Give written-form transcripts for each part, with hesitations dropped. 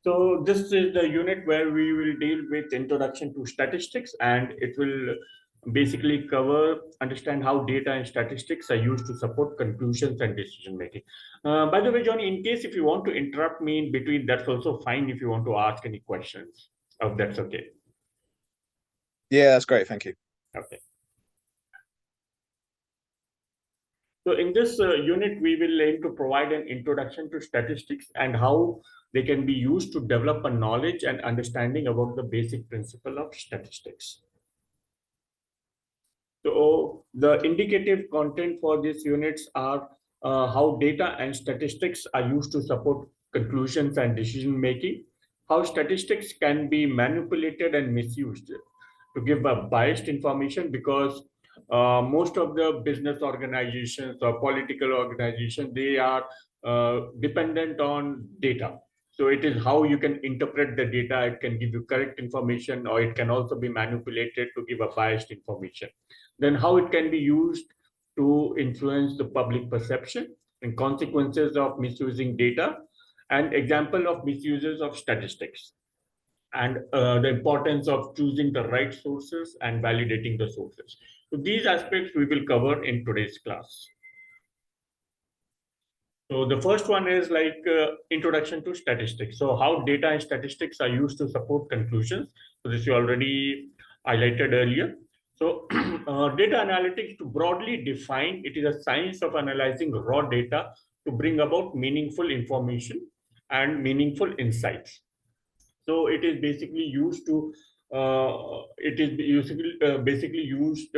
So this is the unit where we will deal with introduction to statistics, and it will basically cover, understand how data and statistics are used to support conclusions and decision making. By the way, Johnny, in case if you want to interrupt me in between, that's also fine if you want to ask any questions. Oh, that's okay. Yeah, that's great. Thank you. Okay. So in this unit, we will aim to provide an introduction to statistics and how they can be used to develop a knowledge and understanding about the basic principle of statistics. So the indicative content for these units are how data and statistics are used to support conclusions and decision making, how statistics can be manipulated and misused to give a biased information, because most of the business organizations or political organizations, they are dependent on data. So it is how you can interpret the data. It can give you correct information, or it can also be manipulated to give a biased information. Then how it can be used to influence the public perception and consequences of misusing data, and example of misuses of statistics, and the importance of choosing the right sources and validating the sources. So these aspects we will cover in today's class. So the first one is like introduction to statistics. So how data and statistics are used to support conclusions. So this you already highlighted earlier. So data analytics, to broadly define, it is a science of analyzing raw data to bring about meaningful information and meaningful insights. So it is basically used to basically used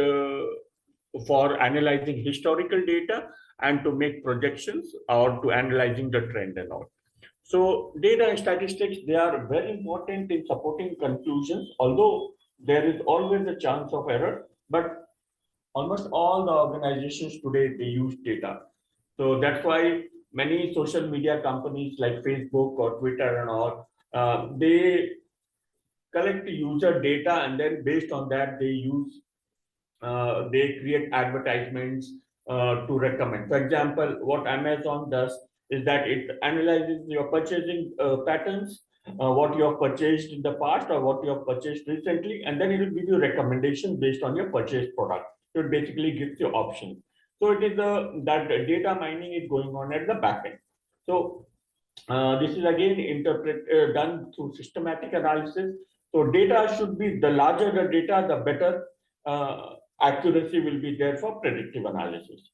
for analyzing historical data and to make projections or to analyzing the trend and all. So data and statistics, they are very important in supporting conclusions, although there is always a chance of error, but almost all the organizations today, they use data. So that's why many social media companies like Facebook or Twitter and all, they collect user data, and then based on that, they create advertisements to recommend. For example, what Amazon does is that it analyzes your purchasing patterns, what you have purchased in the past or what you have purchased recently, and then it will give you recommendations based on your purchased product. So it basically gives you options. So it is that data mining is going on at the back end. So this is again done through systematic analysis. So data should be, the larger the data, the better accuracy will be there for predictive analysis.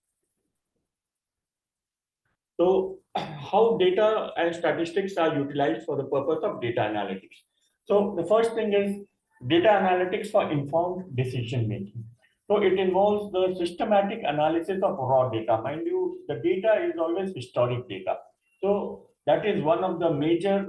So how data and statistics are utilized for the purpose of data analytics. So the first thing is data analytics for informed decision making. So it involves the systematic analysis of raw data. Mind you, the data is always historic data. So that is one of the major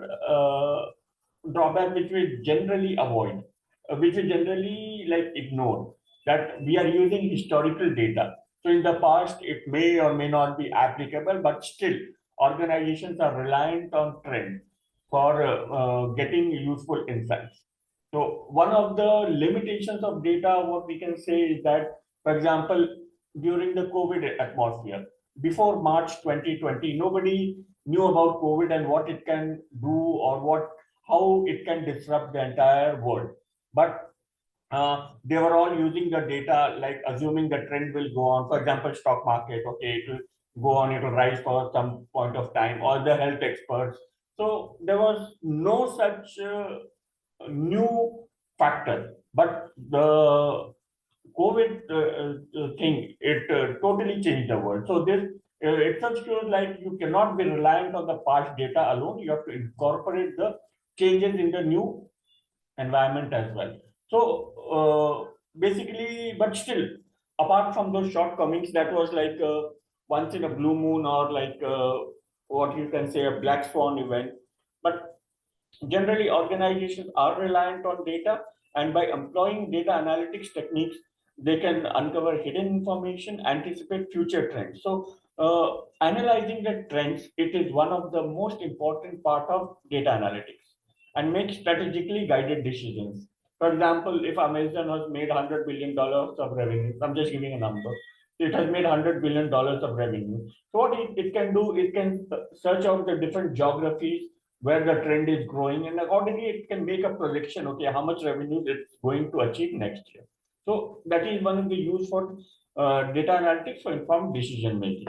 drawbacks which we generally avoid, which we generally like ignore, that we are using historical data. So in the past, it may or may not be applicable, but still organizations are reliant on trend for getting useful insights. So one of the limitations of data, what we can say is that, for example, during the COVID atmosphere, before March 2020, nobody knew about COVID and what it can do, or how it can disrupt the entire world. But they were all using the data, like assuming the trend will go on. For example, stock market, okay, it will go on, it will rise for some point of time, or the health experts. So there was no such new factor. But the COVID thing, it totally changed the world. So this itself shows like you cannot be reliant on the past data alone. You have to incorporate the changes in the new environment as well. So basically, but still, apart from those shortcomings, that was like once in a blue moon, or like what you can say, a black swan event. But generally, organizations are reliant on data, and by employing data analytics techniques, they can uncover hidden information, anticipate future trends. So analyzing the trends, it is one of the most important part of data analytics, and make strategically guided decisions. For example, if Amazon has made $100 billion of revenue, I'm just giving a number. It has made $100 billion of revenue. So what it can do, it can search out the different geographies where the trend is growing, and accordingly it can make a projection, okay, how much revenue it's going to achieve next year. So that is one of the use for data analytics for informed decision making.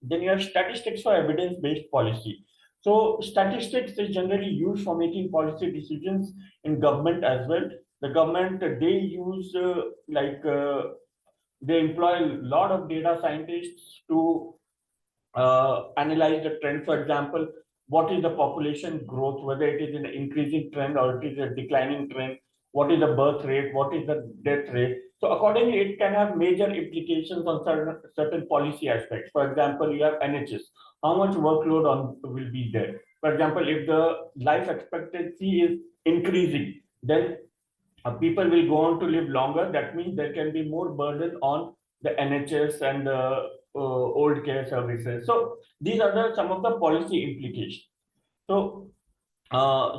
Then you have statistics for evidence-based policy. So statistics is generally used for making policy decisions in government as well. The government, they use they employ a lot of data scientists to analyze the trend. For example, what is the population growth, whether it is an increasing trend or it is a declining trend, what is the birth rate, what is the death rate. So accordingly, it can have major implications on certain policy aspects. For example, you have NHS, how much workload on will be there. For example, if the life expectancy is increasing, then people will go on to live longer. That means there can be more burden on the NHS and the old care services. So these are some of the policy implications. So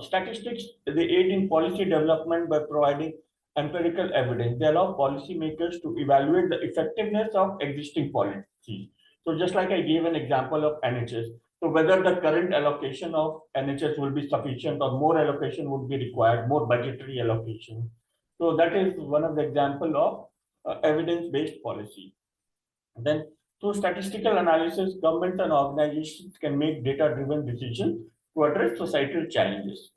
statistics, they aid in policy development by providing empirical evidence. They allow policymakers to evaluate the effectiveness of existing policies. So just like I gave an example of NHS, so whether the current allocation of NHS will be sufficient or more allocation would be required, more budgetary allocation. So that is one of the example of evidence-based policy. Then through statistical analysis, governments and organizations can make data-driven decisions to address societal challenges.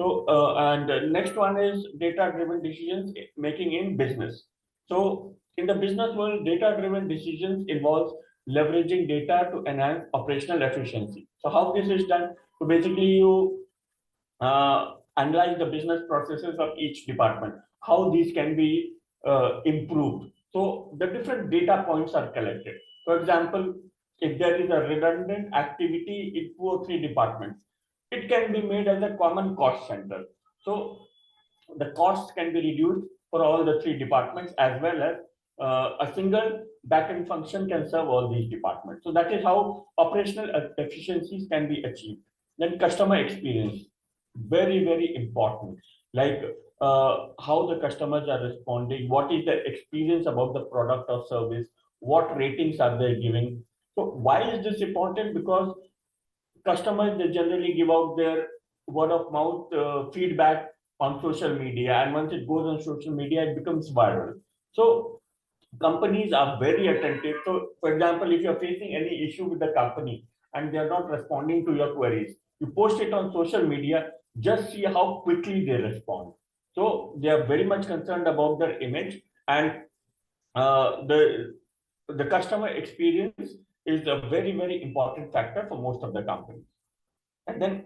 So, and the next one is data-driven decisions making in business. So, in the business world, data-driven decisions involves leveraging data to enhance operational efficiency. So, how this is done? So, basically, you analyze the business processes of each department, how these can be improved. So, the different data points are collected. For example, if there is a redundant activity in 2 or 3 departments, it can be made as a common cost center. So the costs can be reduced for all the 3 departments, as well as a single backend function can serve all these departments. So that is how operational efficiencies can be achieved. Then customer experience, very, very important. Like how the customers are responding, what is the experience about the product or service, what ratings are they giving. So why is this important? Because customers, they generally give out their word of mouth feedback on social media, and once it goes on social media, it becomes viral. So companies are very attentive. So for example, if you're facing any issue with the company and they're not responding to your queries, you post it on social media, just see how quickly they respond. So they are very much concerned about their image, and the customer experience is a very, very important factor for most of the companies. And then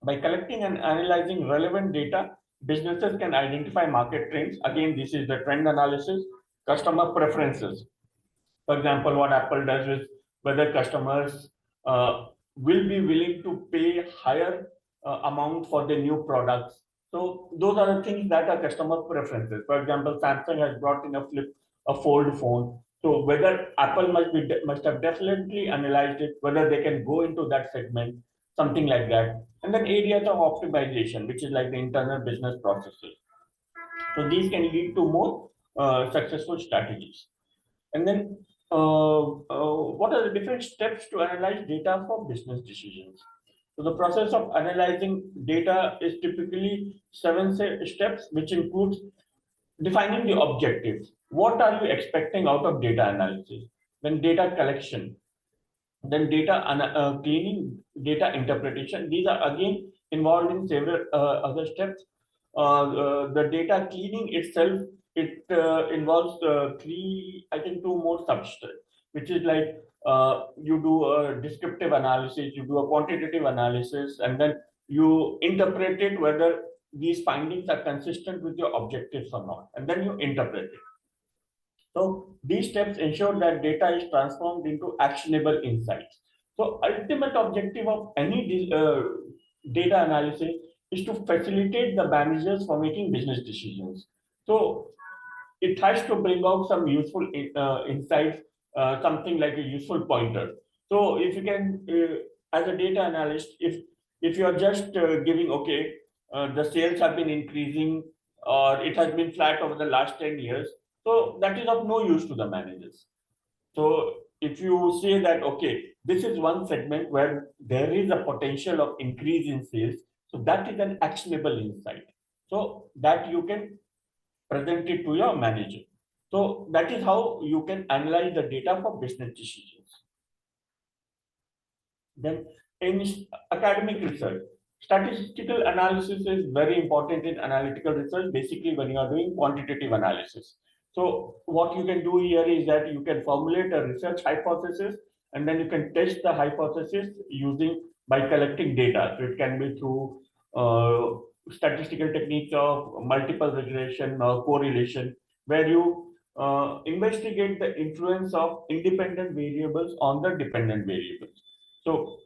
by collecting and analyzing relevant data, businesses can identify market trends. Again, this is the trend analysis, customer preferences. For example, what Apple does is whether customers will be willing to pay higher amount for the new products. So those are the things that are customer preferences. For example, Samsung has brought in a fold phone. So whether Apple must have definitely analyzed it, whether they can go into that segment, something like that. And then areas of optimization, which is like the internal business processes. So these can lead to more successful strategies. And then what are the different steps to analyze data for business decisions? So the process of analyzing data is typically 7 steps, which includes defining the objectives. What are you expecting out of data analysis? Then data collection, then data cleaning, data interpretation. These are again involved in several other steps. The data cleaning itself, it involves 3, I think 2 more substeps, which is like you do a descriptive analysis, you do a quantitative analysis, and then you interpret it whether these findings are consistent with your objectives or not, and then you interpret it. So these steps ensure that data is transformed into actionable insights. So ultimate objective of any data analysis is to facilitate the managers for making business decisions. So it has to bring out some useful insights, something like a useful pointer. So if you can, as a data analyst, if you are just giving, okay, the sales have been increasing or it has been flat over the last 10 years, so that is of no use to the managers. So if you say that, okay, this is one segment where there is a potential of increase in sales. So that is an actionable insight. So that you can present it to your manager. So that is how you can analyze the data for business decisions. Then in academic research, statistical analysis is very important in analytical research, basically when you are doing quantitative analysis. So what you can do here is that you can formulate a research hypothesis, and then you can test the hypothesis by collecting data. So it can be through statistical techniques of multiple regression or correlation, where you investigate the influence of independent variables on the dependent variables. So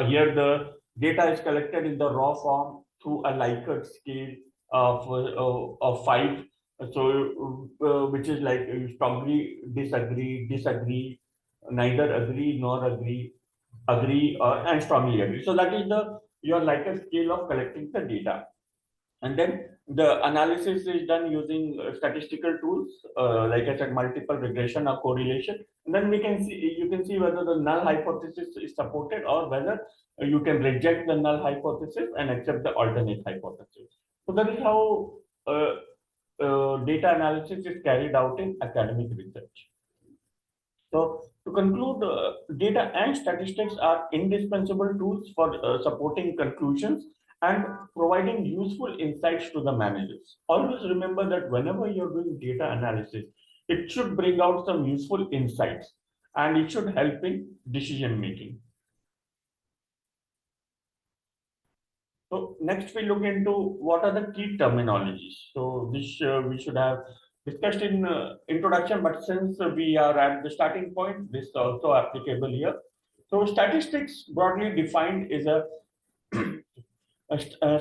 here the data is collected in the raw form through a Likert scale of 5. So which is like strongly disagree, disagree, neither agree nor agree, agree, and strongly agree. So that is your Likert scale of collecting the data. And then the analysis is done using statistical tools, like I said, multiple regression or correlation. And then you can see whether the null hypothesis is supported or whether you can reject the null hypothesis and accept the alternate hypothesis. So that is how data analysis is carried out in academic research. So to conclude, data and statistics are indispensable tools for supporting conclusions and providing useful insights to the managers. Always remember that whenever you're doing data analysis, it should bring out some useful insights and it should help in decision making. So next we look into what are the key terminologies. So this we should have discussed in introduction, but since we are at the starting point, this is also applicable here. So statistics, broadly defined, is a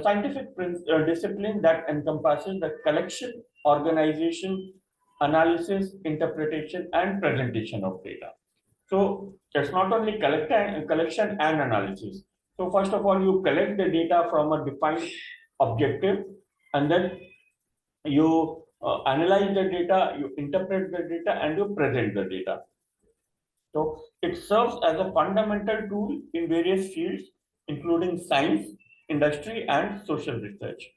scientific discipline that encompasses the collection, organization, analysis, interpretation, and presentation of data. So it's not only collection and analysis. So first of all, you collect the data from a defined objective, and then you analyze the data, you interpret the data, and you present the data. So it serves as a fundamental tool in various fields, including science, industry, and social research.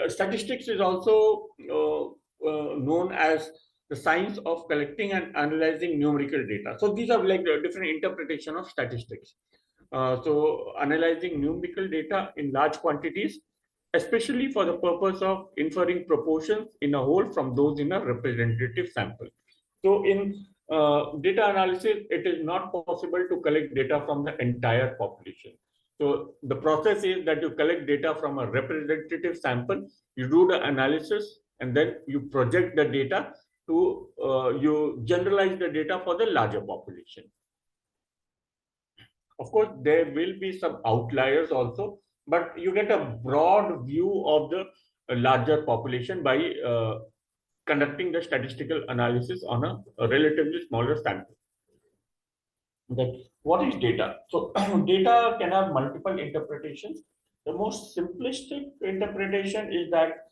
Statistics is also known as the science of collecting and analyzing numerical data. So these are like the different interpretation of statistics. So analyzing numerical data in large quantities, especially for the purpose of inferring proportions in a whole from those in a representative sample. So in data analysis, it is not possible to collect data from the entire population. So the process is that you collect data from a representative sample, you do the analysis, and then you project the data to, you generalize the data for the larger population. Of course, there will be some outliers also, but you get a broad view of the larger population by conducting the statistical analysis on a relatively smaller sample. Then what is data? So data can have multiple interpretations. The most simplistic interpretation is that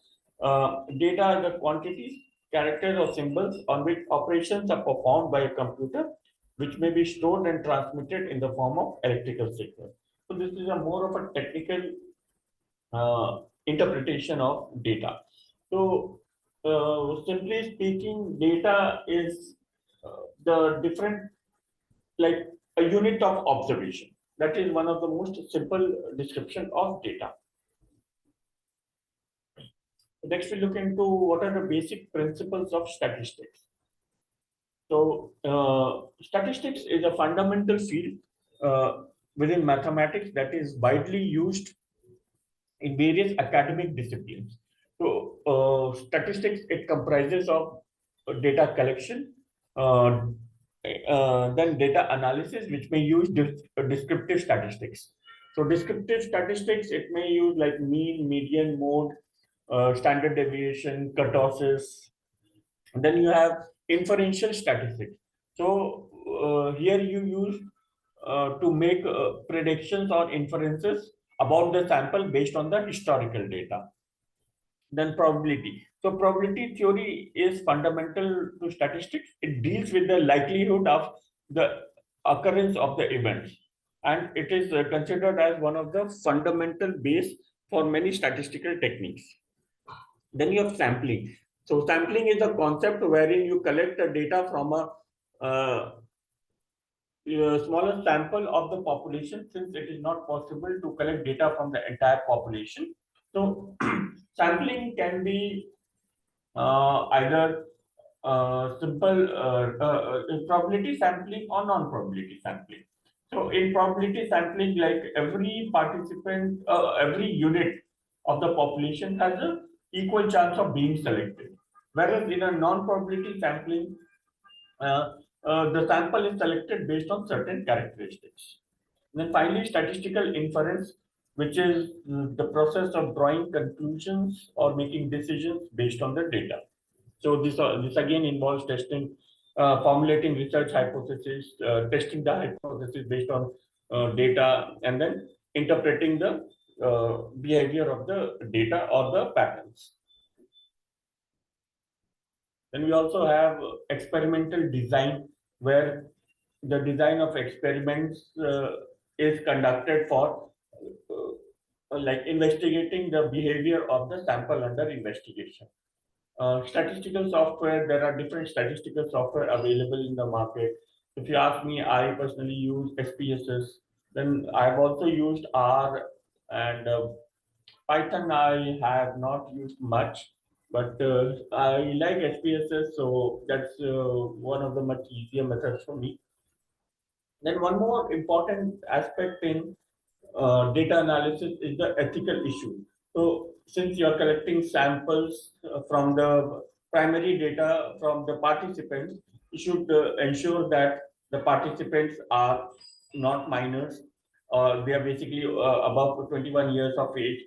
data are the quantities, characters, or symbols on which operations are performed by a computer, which may be stored and transmitted in the form of electrical signals. So this is a more of a technical interpretation of data. So simply speaking, data is the different, like a unit of observation. That is one of the most simple description of data. Next, we look into what are the basic principles of statistics. So statistics is a fundamental field within mathematics that is widely used in various academic disciplines. So statistics, it comprises of data collection, then data analysis, which may use descriptive statistics. So descriptive statistics, it may use like mean, median, mode, standard deviation, kurtosis. And then you have inferential statistics. So here you use to make predictions or inferences about the sample based on the historical data. Then probability. So probability theory is fundamental to statistics. It deals with the likelihood of the occurrence of the events, and it is considered as one of the fundamental base for many statistical techniques. Then you have sampling. So sampling is a concept wherein you collect the data from a smaller sample of the population, since it is not possible to collect data from the entire population. So sampling can be either simple probability sampling or non-probability sampling. So in probability sampling, like every participant, every unit of the population has a equal chance of being selected. Whereas in a non-probability sampling, the sample is selected based on certain characteristics. And then finally, statistical inference, which is the process of drawing conclusions or making decisions based on the data. So this again involves testing, formulating research hypotheses, testing the hypothesis based on data, and then interpreting the behavior of the data or the patterns. Then we also have experimental design, where the design of experiments is conducted for like investigating the behavior of the sample under investigation. Statistical software, there are different statistical software available in the market. If you ask me, I personally use SPSS. Then I've also used R, and Python I have not used much, but I like SPSS, so that's one of the much easier methods for me. Then one more important aspect in data analysis is the ethical issue. So since you are collecting samples from the primary data from the participants, you should ensure that the participants are not minors, or they are basically above 21 years of age.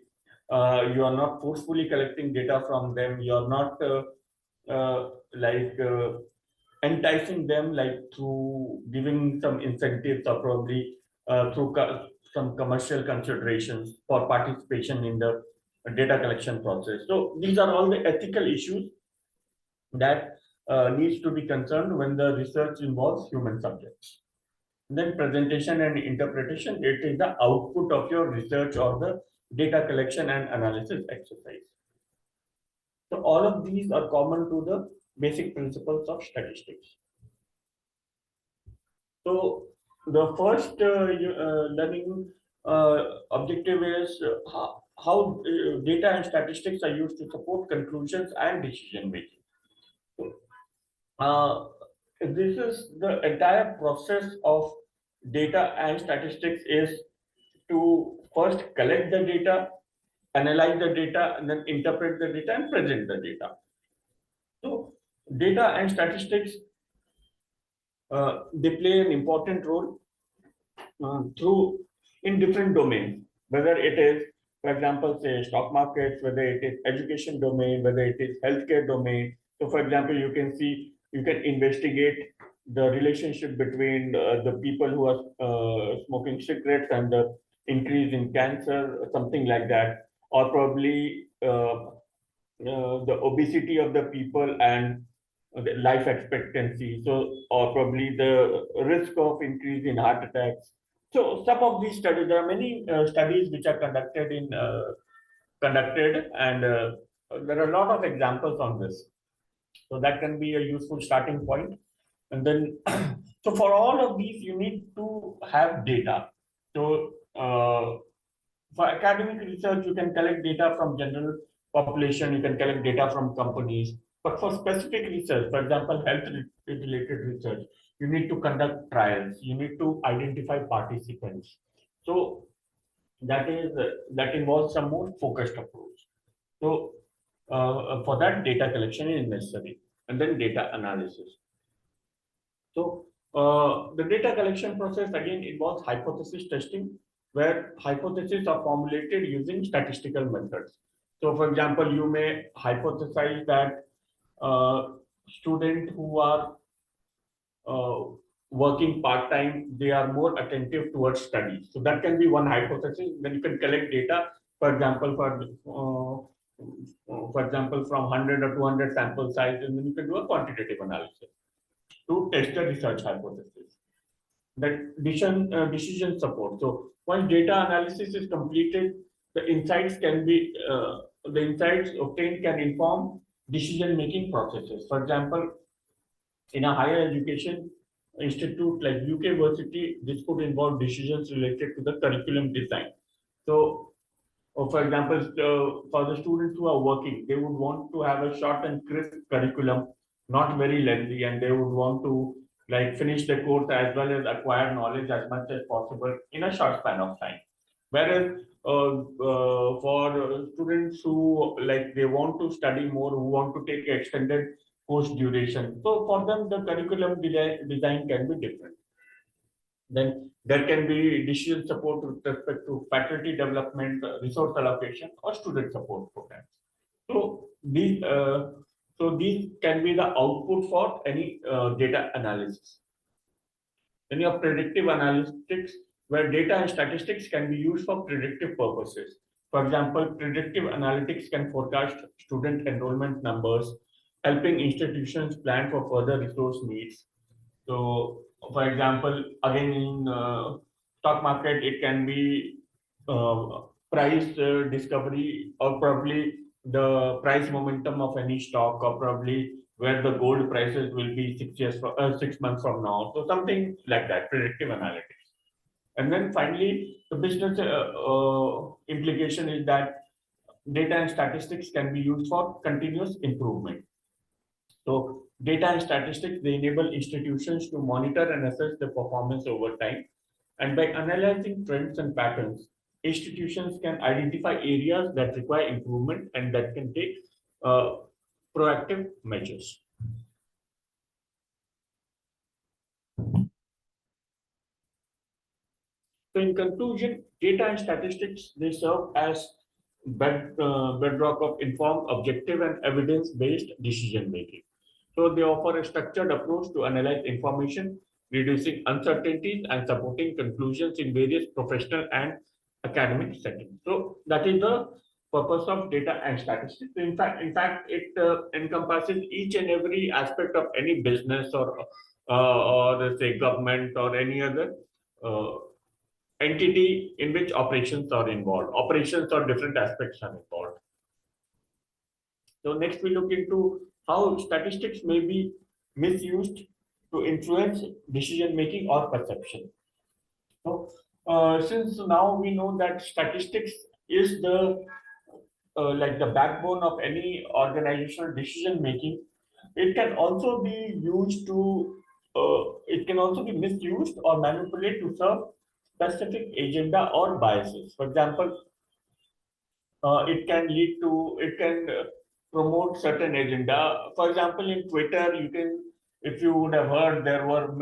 You are not forcefully collecting data from them. You are not like enticing them, like through giving some incentives, or probably through some commercial considerations for participation in the data collection process. So these are all the ethical issues that needs to be concerned when the research involves human subjects. And then presentation and interpretation, it is the output of your research or the data collection and analysis exercise. So all of these are common to the basic principles of statistics. So the first learning objective is how data and statistics are used to support conclusions and decision making. So, this is the entire process of data and statistics is to first collect the data, analyze the data, and then interpret the data and present the data. So data and statistics, they play an important role through in different domains, whether it is, for example, say stock markets, whether it is education domain, whether it is healthcare domain. So for example, you can investigate the relationship between the people who are smoking cigarettes and the increase in cancer, something like that, or probably the obesity of the people and the life expectancy. So, or probably the risk of increase in heart attacks. So some of these studies, there are many studies which are conducted, and there are a lot of examples on this. So that can be a useful starting point. And then, so for all of these, you need to have data. So for academic research, you can collect data from general population, you can collect data from companies. But for specific research, for example, health-related research, you need to conduct trials, you need to identify participants. So that involves some more focused approach. So for that, data collection is necessary, and then data analysis. So the data collection process again involves hypothesis testing, where hypotheses are formulated using statistical methods. So for example, you may hypothesize that students who are working part-time, they are more attentive towards studies. So that can be one hypothesis. Then you can collect data, for example, for for example, from 100 or 200 sample size, and then you can do a quantitative analysis to test the research hypothesis. That decision support. So once data analysis is completed, the insights obtained can inform decision-making processes. For example, in a higher education institute like UK Versity, this could involve decisions related to the curriculum design. So, for example, for the students who are working, they would want to have a short and crisp curriculum, not very lengthy, and they would want to like finish the course as well as acquire knowledge as much as possible in a short span of time. Whereas for students who like they want to study more, who want to take extended course duration, so for them the curriculum design can be different. Then there can be decision support with respect to faculty development, resource allocation, or student support programs. So these can be the output for any data analysis. Then you have predictive analytics, where data and statistics can be used for predictive purposes. For example, predictive analytics can forecast student enrollment numbers, helping institutions plan for further resource needs. So, for example, again in stock market, it can be price discovery, or probably the price momentum of any stock, or probably where the gold prices will be 6 months from now. So something like that, predictive analytics. And then finally, the business implication is that data and statistics can be used for continuous improvement. So data and statistics, they enable institutions to monitor and assess the performance over time. And by analyzing trends and patterns, institutions can identify areas that require improvement and that can take proactive measures. So in conclusion, data and statistics, they serve as bedrock of informed, objective, and evidence-based decision making. So they offer a structured approach to analyze information, reducing uncertainties and supporting conclusions in various professional and academic settings. So that is the purpose of data and statistics. In fact, it encompasses each and every aspect of any business or let's say government or any other entity in which operations are involved. Operations or different aspects are involved. So next we look into how statistics may be misused to influence decision making or perception. So since now we know that statistics is the like the backbone of any organizational decision making, it can also be used to it can also be misused or manipulated to serve specific agenda or biases. For example, it can promote certain agenda. For example, in Twitter, if you would have heard, there were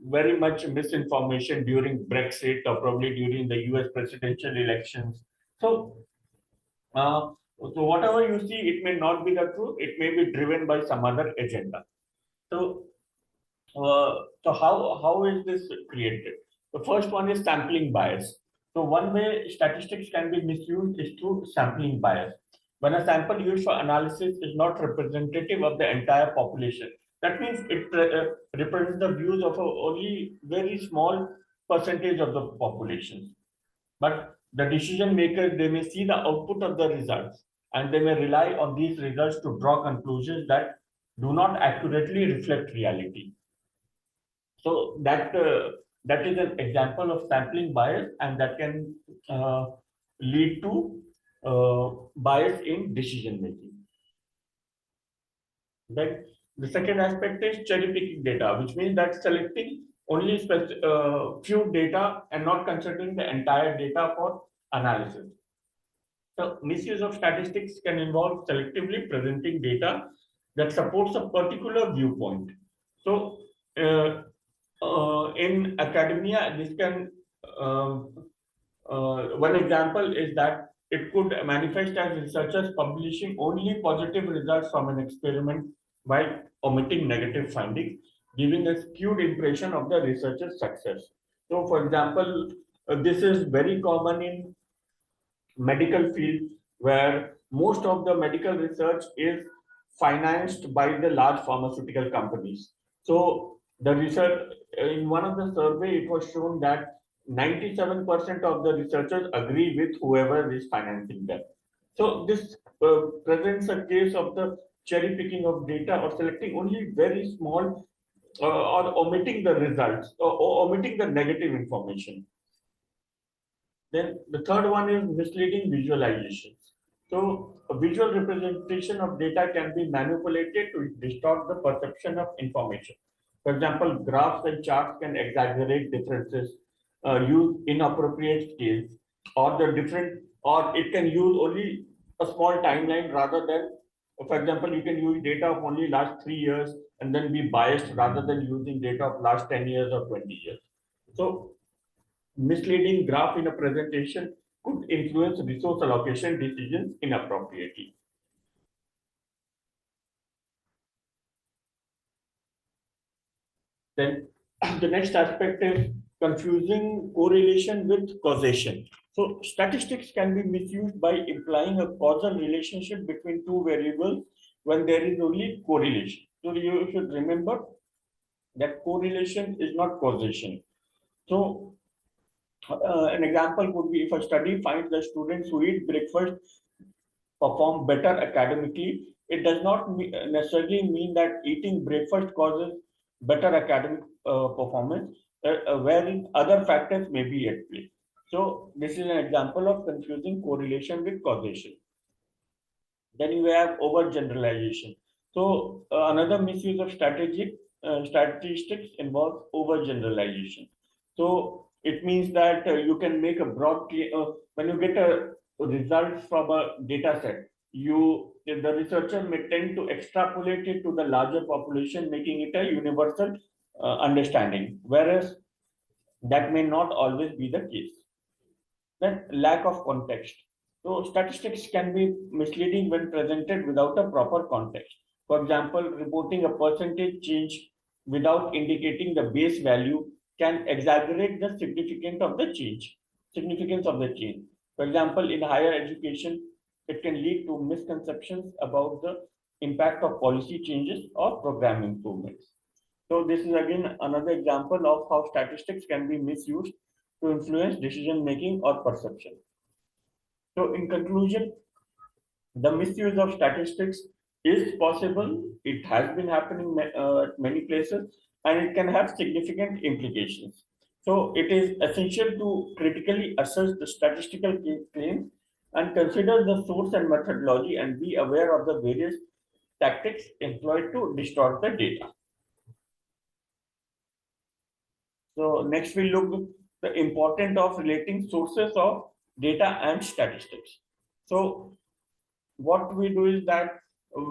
very much misinformation during Brexit or probably during the US presidential elections. So, so whatever you see, it may not be the truth. It may be driven by some other agenda. So, so how is this created? The first one is sampling bias. So one way statistics can be misused is through sampling bias. When a sample used for analysis is not representative of the entire population, that means it represents the views of only very small percentage of the population. But the decision makers, they may see the output of the results, and they may rely on these results to draw conclusions that do not accurately reflect reality. So that is an example of sampling bias, and that can lead to bias in decision making. Then the second aspect is cherry picking data, which means that selecting only few data and not considering the entire data for analysis. So misuse of statistics can involve selectively presenting data that supports a particular viewpoint. So in academia, this can one example is that it could manifest as researchers publishing only positive results from an experiment while omitting negative findings, giving a skewed impression of the researcher's success. So, for example, this is very common in medical field, where most of the medical research is financed by the large pharmaceutical companies. So the research in one of the survey, it was shown that 97% of the researchers agree with whoever is financing them. So this presents a case of the cherry picking of data or selecting only very small or omitting the results or omitting the negative information. Then the third one is misleading visualizations. So a visual representation of data can be manipulated to distort the perception of information. For example, graphs and charts can exaggerate differences, use inappropriate scales, or it can use only a small timeline rather than, for example, you can use data of only last 3 years and then be biased rather than using data of last 10 years or 20 years. So misleading graph in a presentation could influence resource allocation decisions inappropriately. Then the next aspect is confusing correlation with causation. So statistics can be misused by implying a causal relationship between two variables when there is only correlation. So you should remember that correlation is not causation. So an example would be if a study finds that students who eat breakfast perform better academically, it does not necessarily mean that eating breakfast causes better academic performance, wherein other factors may be at play. So this is an example of confusing correlation with causation. Then you have overgeneralization. So another misuse of statistics involves overgeneralization. So it means that you can make a broad when you get a result from a data set, the researcher may tend to extrapolate it to the larger population, making it a universal understanding, whereas that may not always be the case. Then lack of context. So statistics can be misleading when presented without a proper context. For example, reporting a percentage change without indicating the base value can exaggerate the significance of the change. For example, in higher education, it can lead to misconceptions about the impact of policy changes or program improvements. So this is again another example of how statistics can be misused to influence decision making or perception. So in conclusion, the misuse of statistics is possible. It has been happening at many places, and it can have significant implications. So it is essential to critically assess the statistical claims and consider the source and methodology and be aware of the various tactics employed to distort the data. So next we look the importance of relating sources of data and statistics. So what we do is that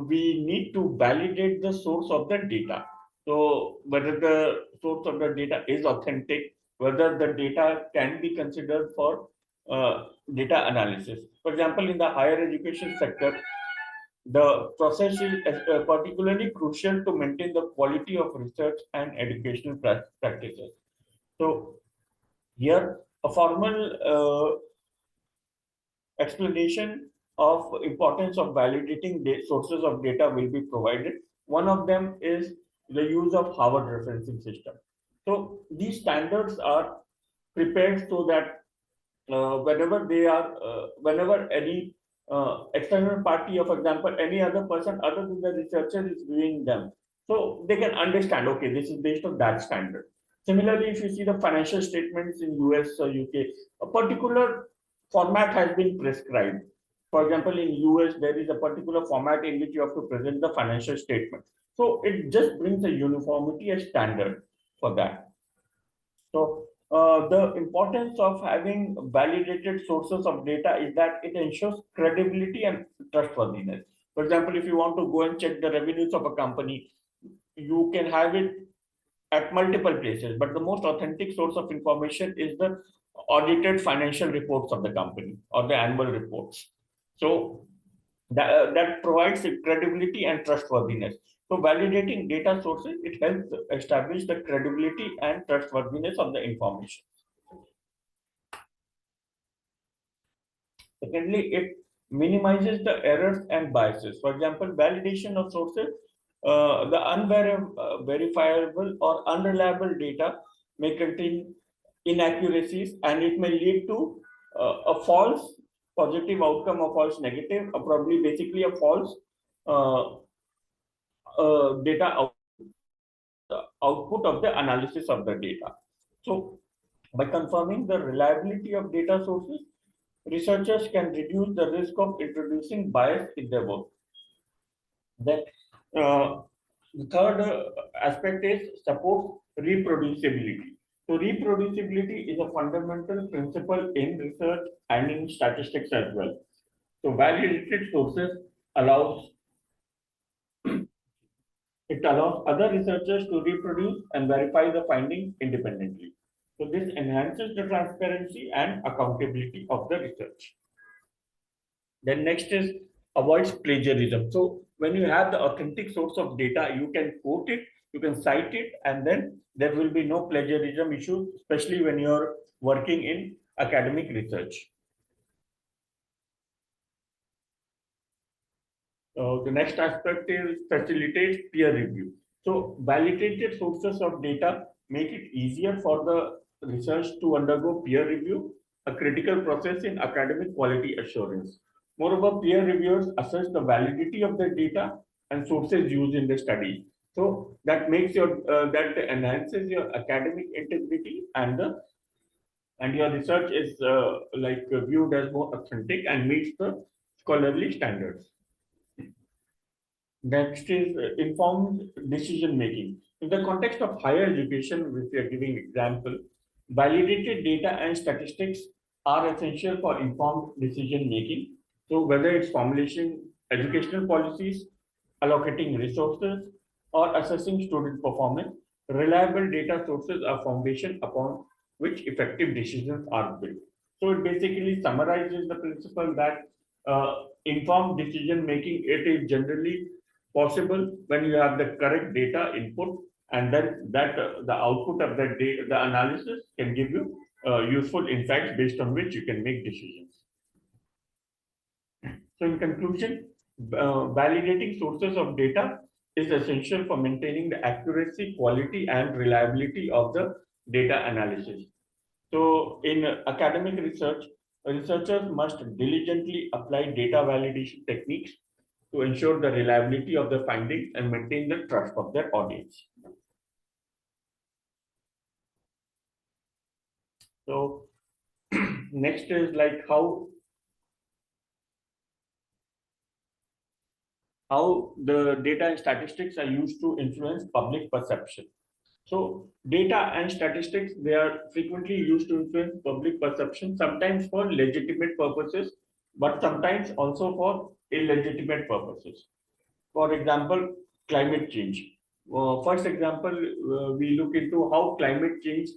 we need to validate the source of the data. So whether the source of the data is authentic, whether the data can be considered for data analysis. For example, in the higher education sector, the process is particularly crucial to maintain the quality of research and educational practices. So here, a formal explanation of importance of validating the sources of data will be provided. One of them is the use of Harvard referencing system. So these standards are prepared so that whenever any external party, or for example, any other person other than the researcher is viewing them, so they can understand, okay, this is based on that standard. Similarly, if you see the financial statements in US or UK, a particular format has been prescribed. For example, in US, there is a particular format in which you have to present the financial statement. So it just brings a uniformity, a standard for that. So the importance of having validated sources of data is that it ensures credibility and trustworthiness. For example, if you want to go and check the revenues of a company, you can have it at multiple places, but the most authentic source of information is the audited financial reports of the company or the annual reports. So that provides credibility and trustworthiness. So validating data sources, it helps establish the credibility and trustworthiness of the information. Secondly, it minimizes the errors and biases. For example, validation of sources, the unverifiable or unreliable data may contain inaccuracies and it may lead to a false positive outcome or false negative, or probably basically a false uh, data output of the analysis of the data. So, by confirming the reliability of data sources, researchers can reduce the risk of introducing bias in their work. Then, the third aspect is support reproducibility. So, reproducibility is a fundamental principle in research and in statistics as well. So, validated sources allows it allows other researchers to reproduce and verify the findings independently. So this enhances the transparency and accountability of the research. Then next is avoids plagiarism. So when you have the authentic source of data, you can quote it, you can cite it, and then there will be no plagiarism issue, especially when you're working in academic research. The next aspect is facilitates peer review. So validated sources of data make it easier for the research to undergo peer review, a critical process in academic quality assurance. Moreover, peer reviewers assess the validity of the data and sources used in the study. So that makes that enhances your academic integrity and your research is viewed as more authentic and meets the scholarly standards. Next is informed decision making. In the context of higher education, which we are giving example, validated data and statistics are essential for informed decision making. So whether it's formulation educational policies, allocating resources, or assessing student performance, reliable data sources are foundation upon which effective decisions are built. So it basically summarizes the principle that informed decision making, it is generally possible when you have the correct data input, and then that the output of that data, the analysis can give you useful insights based on which you can make decisions. So in conclusion, validating sources of data is essential for maintaining the accuracy, quality, and reliability of the data analysis. So in academic research, researchers must diligently apply data validation techniques to ensure the reliability of the findings and maintain the trust of their audience. So next is like how the data and statistics are used to influence public perception. So data and statistics, they are frequently used to influence public perception, sometimes for legitimate purposes, but sometimes also for illegitimate purposes. For example, climate change. First example, we look into how climate change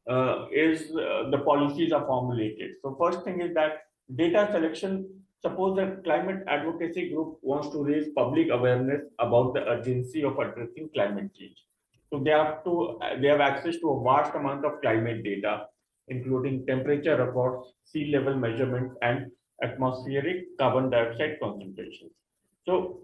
the policies are formulated. So first thing is that data selection. Suppose that climate advocacy group wants to raise public awareness about the urgency of addressing climate change. So they have access to a vast amount of climate data, including temperature reports, sea level measurements, and atmospheric carbon dioxide concentrations. So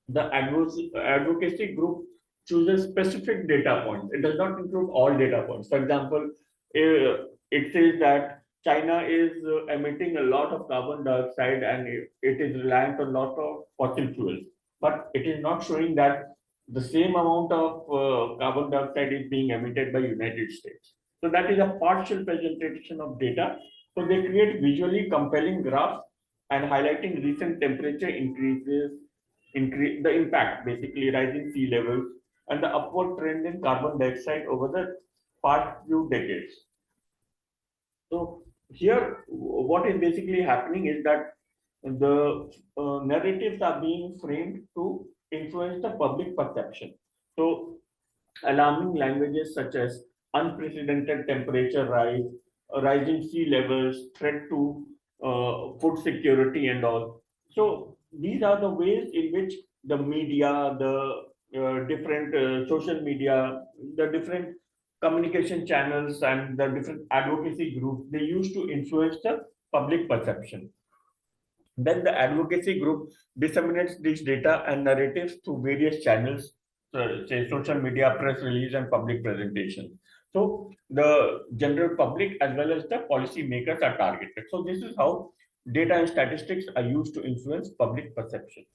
the advocacy group chooses specific data points. It does not include all data points. For example, it says that China is emitting a lot of carbon dioxide and it is reliant on a lot of fossil fuels. But it is not showing that the same amount of carbon dioxide is being emitted by United States. So that is a partial presentation of data. So they create visually compelling graphs and highlighting recent temperature increases, increase the impact, basically rising sea levels and the upward trend in carbon dioxide over the past few decades. So here, what is basically happening is that the narratives are being framed to influence the public perception. So alarming languages such as unprecedented temperature rise, rising sea levels, threat to food security and all. So these are the ways in which the media, the different social media, the different communication channels and the different advocacy groups, they used to influence the public perception. Then the advocacy group disseminates these data and narratives through various channels, say social media, press release, and public presentation. So the general public as well as the policy makers are targeted. So this is how data and statistics are used to influence public perception.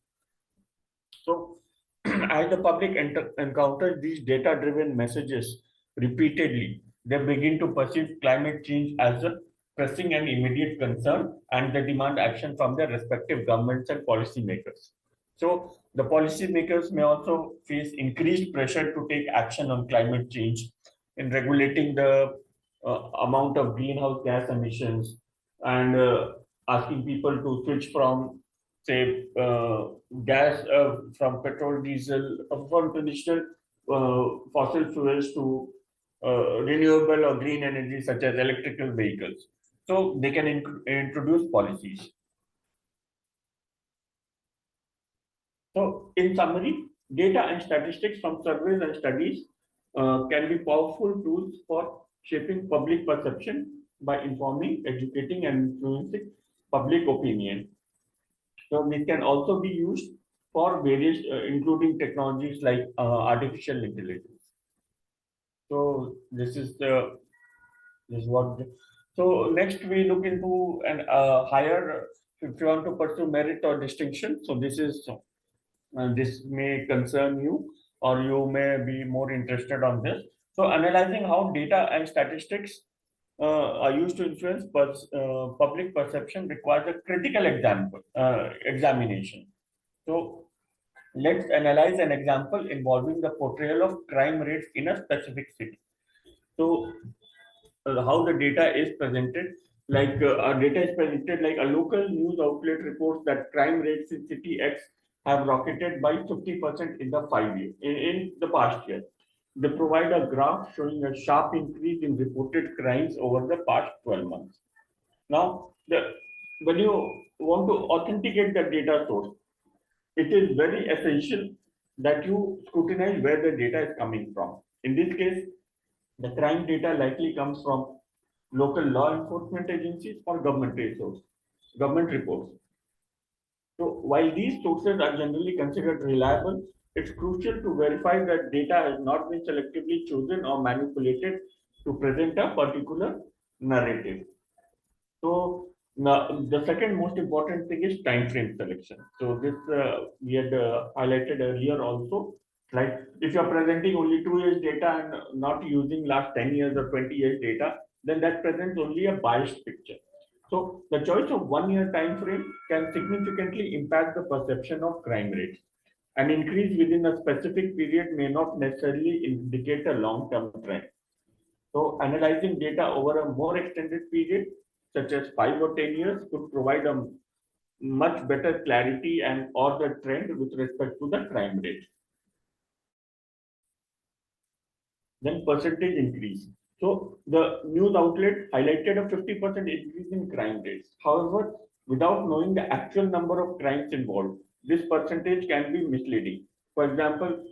So as the public encounters these data-driven messages repeatedly, they begin to perceive climate change as a pressing and immediate concern, and they demand action from their respective governments and policymakers. So the policymakers may also face increased pressure to take action on climate change in regulating the amount of greenhouse gas emissions and asking people to switch from, say, gas from petrol, diesel, from traditional fossil fuels to renewable or green energy such as electrical vehicles. So they can introduce policies. So in summary, data and statistics from surveys and studies can be powerful tools for shaping public perception by informing, educating, and influencing public opinion. So this can also be used for various, including technologies like artificial intelligence. So this is what. So next we look into an higher. If you want to pursue merit or distinction, so this may concern you, or you may be more interested on this. So analyzing how data and statistics are used to influence public perception requires a critical examination. So let's analyze an example involving the portrayal of crime rates in a specific city. So how the data is presented, like our data is presented like a local news outlet reports that crime rates in city X have rocketed by 50% in the 5 years in the past year. They provide a graph showing a sharp increase in reported crimes over the past 12 months. Now, when you want to authenticate the data source, it is very essential that you scrutinize where the data is coming from. In this case, the crime data likely comes from local law enforcement agencies or government reports. So while these sources are generally considered reliable, it's crucial to verify that data has not been selectively chosen or manipulated to present a particular narrative. So now, the second most important thing is time frame selection. So this we had highlighted earlier also. Like if you're presenting only 2 years data and not using last 10 years or 20 years data, then that presents only a biased picture. So the choice of 1 year time frame can significantly impact the perception of crime rates. An increase within a specific period may not necessarily indicate a long-term trend. So analyzing data over a more extended period, such as 5 or 10 years, could provide a much better clarity and or the trend with respect to the crime rate. Then percentage increase. So the news outlet highlighted a 50% increase in crime rates. However, without knowing the actual number of crimes involved, this percentage can be misleading. For example,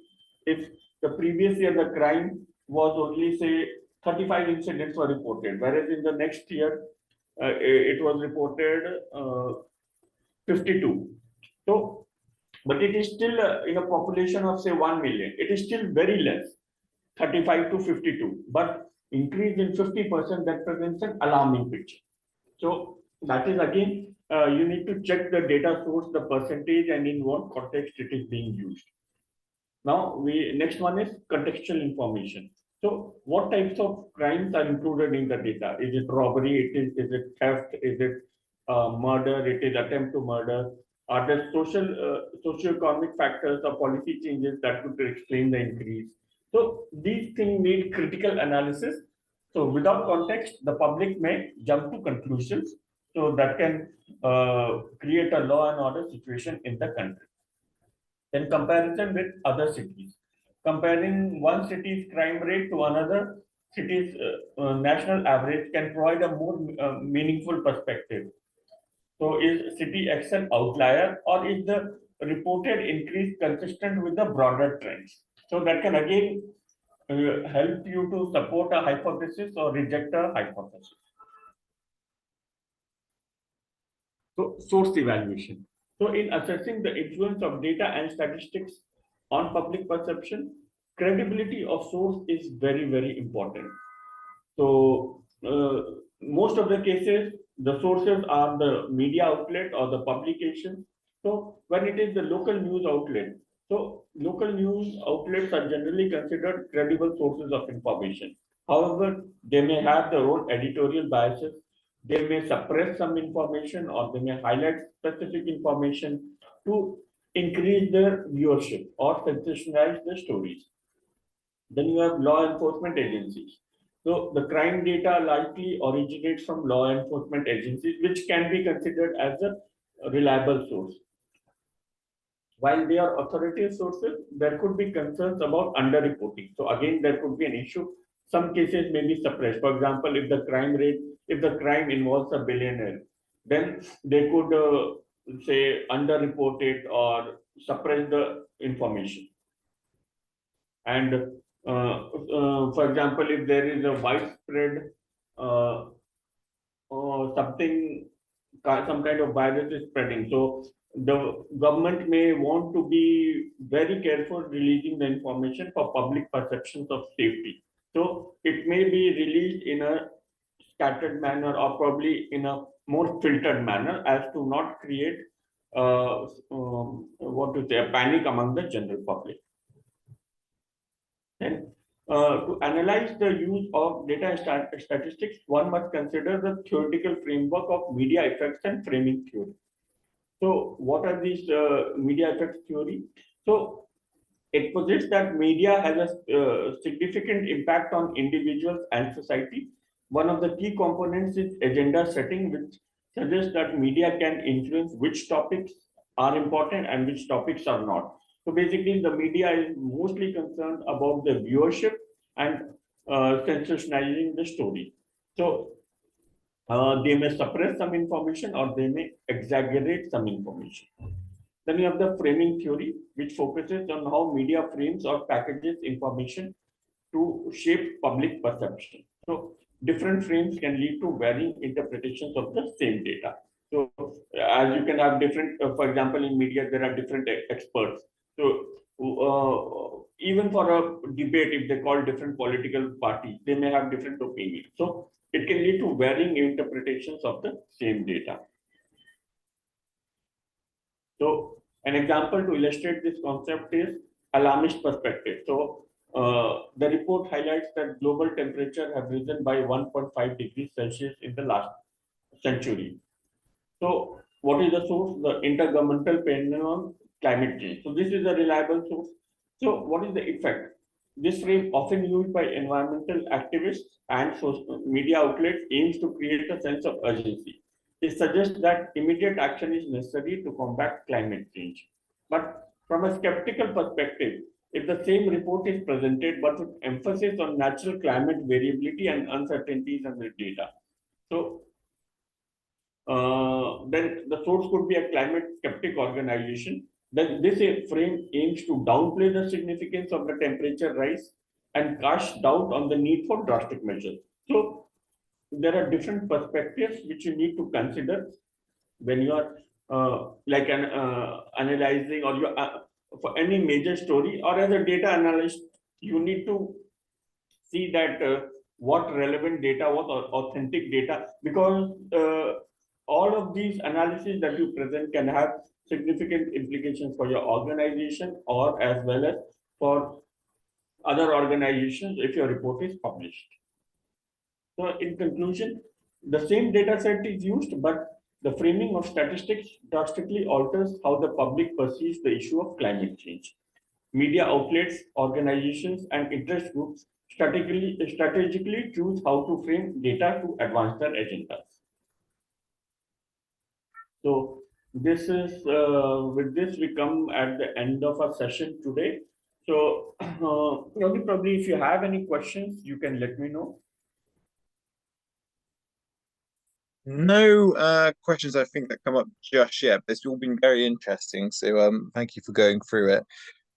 if the previous year the crime was only say 35 incidents were reported, whereas in the next year it was reported 52. So, but it is still in a population of say 1 million. It is still very less, 35 to 52. But increase in 50%, that presents an alarming picture. So that is again, you need to check the data source, the percentage, and in what context it is being used. Now, next one is contextual information. So, what types of crimes are included in the data? Is it robbery? Is it theft? Is it murder? It is attempt to murder? Are there socio-economic factors or policy changes that could explain the increase? So, these things need critical analysis. So, without context, the public may jump to conclusions. So, that can create a law and order situation in the country. Then comparison with other cities. Comparing one city's crime rate to another city's national average can provide a more meaningful perspective. So is city X an outlier, or is the reported increase consistent with the broader trends? So that can again help you to support a hypothesis or reject a hypothesis. So source evaluation. So in assessing the influence of data and statistics on public perception, credibility of source is very, very important. So most of the cases, the sources are the media outlet or the publication. So when it is the local news outlet, so local news outlets are generally considered credible sources of information. However, they may have their own editorial biases. They may suppress some information or they may highlight specific information to increase their viewership or sensationalize the stories. Then you have law enforcement agencies. So the crime data likely originates from law enforcement agencies, which can be considered as a reliable source. While they are authoritative sources, there could be concerns about underreporting. So again, there could be an issue. Some cases may be suppressed. For example, if the crime involves a billionaire, then they could say underreport it or suppress the information. And for example, if there is a widespread some kind of virus is spreading, so the government may want to be very careful releasing the information for public perceptions of safety. So it may be released in a scattered manner or probably in a more filtered manner as to not create a panic among the general public. Then, to analyze the use of data and statistics, one must consider the theoretical framework of media effects and framing theory. So, what are these media effects theory? So, it posits that media has a significant impact on individuals and society. One of the key components is agenda setting, which suggests that media can influence which topics are important and which topics are not. So basically, the media is mostly concerned about the viewership and sensationalizing the story. So they may suppress some information or they may exaggerate some information. Then you have the framing theory, which focuses on how media frames or packages information to shape public perception. So different frames can lead to varying interpretations of the same data. So as you can have different, for example, in media, there are different experts. So even for a debate, if they call different political parties, they may have different opinions. So it can lead to varying interpretations of the same data. So an example to illustrate this concept is alarmist perspective. So the report highlights that global temperature have risen by 1.5 degrees Celsius in the last century. So what is the source? The Intergovernmental Panel on Climate Change. So this is a reliable source. So what is the effect? This frame, often used by environmental activists and social media outlets, aims to create a sense of urgency. It suggests that immediate action is necessary to combat climate change. But from a skeptical perspective, if the same report is presented but with emphasis on natural climate variability and uncertainties in the data, so then the source could be a climate skeptic organization. Then this frame aims to downplay the significance of the temperature rise and cast doubt on the need for drastic measures. So there are different perspectives which you need to consider when you are analyzing or you for any major story, or as a data analyst, you need to see that what relevant data, what authentic data, because all of these analyses that you present can have significant implications for your organization or as well as for other organizations if your report is published. So in conclusion, the same data set is used, but the framing of statistics drastically alters how the public perceives the issue of climate change. Media outlets, organizations, and interest groups strategically choose how to frame data to advance their agendas. So this is with this we come at the end of our session today. So probably if you have any questions, you can let me know. No questions I think that come up just yet, but it's all been very interesting. So thank you for going through it.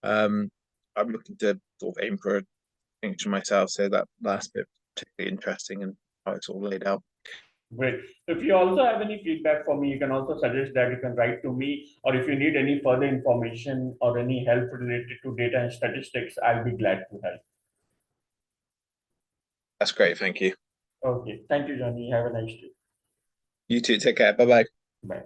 I'm looking to sort of aim for a distinction myself, so that last bit particularly interesting and how it's all laid out. Great. If you also have any feedback for me, you can also suggest that. You can write to me, or if you need any further information or any help related to data and statistics, I'll be glad to help. That's great. Thank you. Okay. Thank you, Johnny. Have a nice day. You too. Take care. Bye bye. Bye.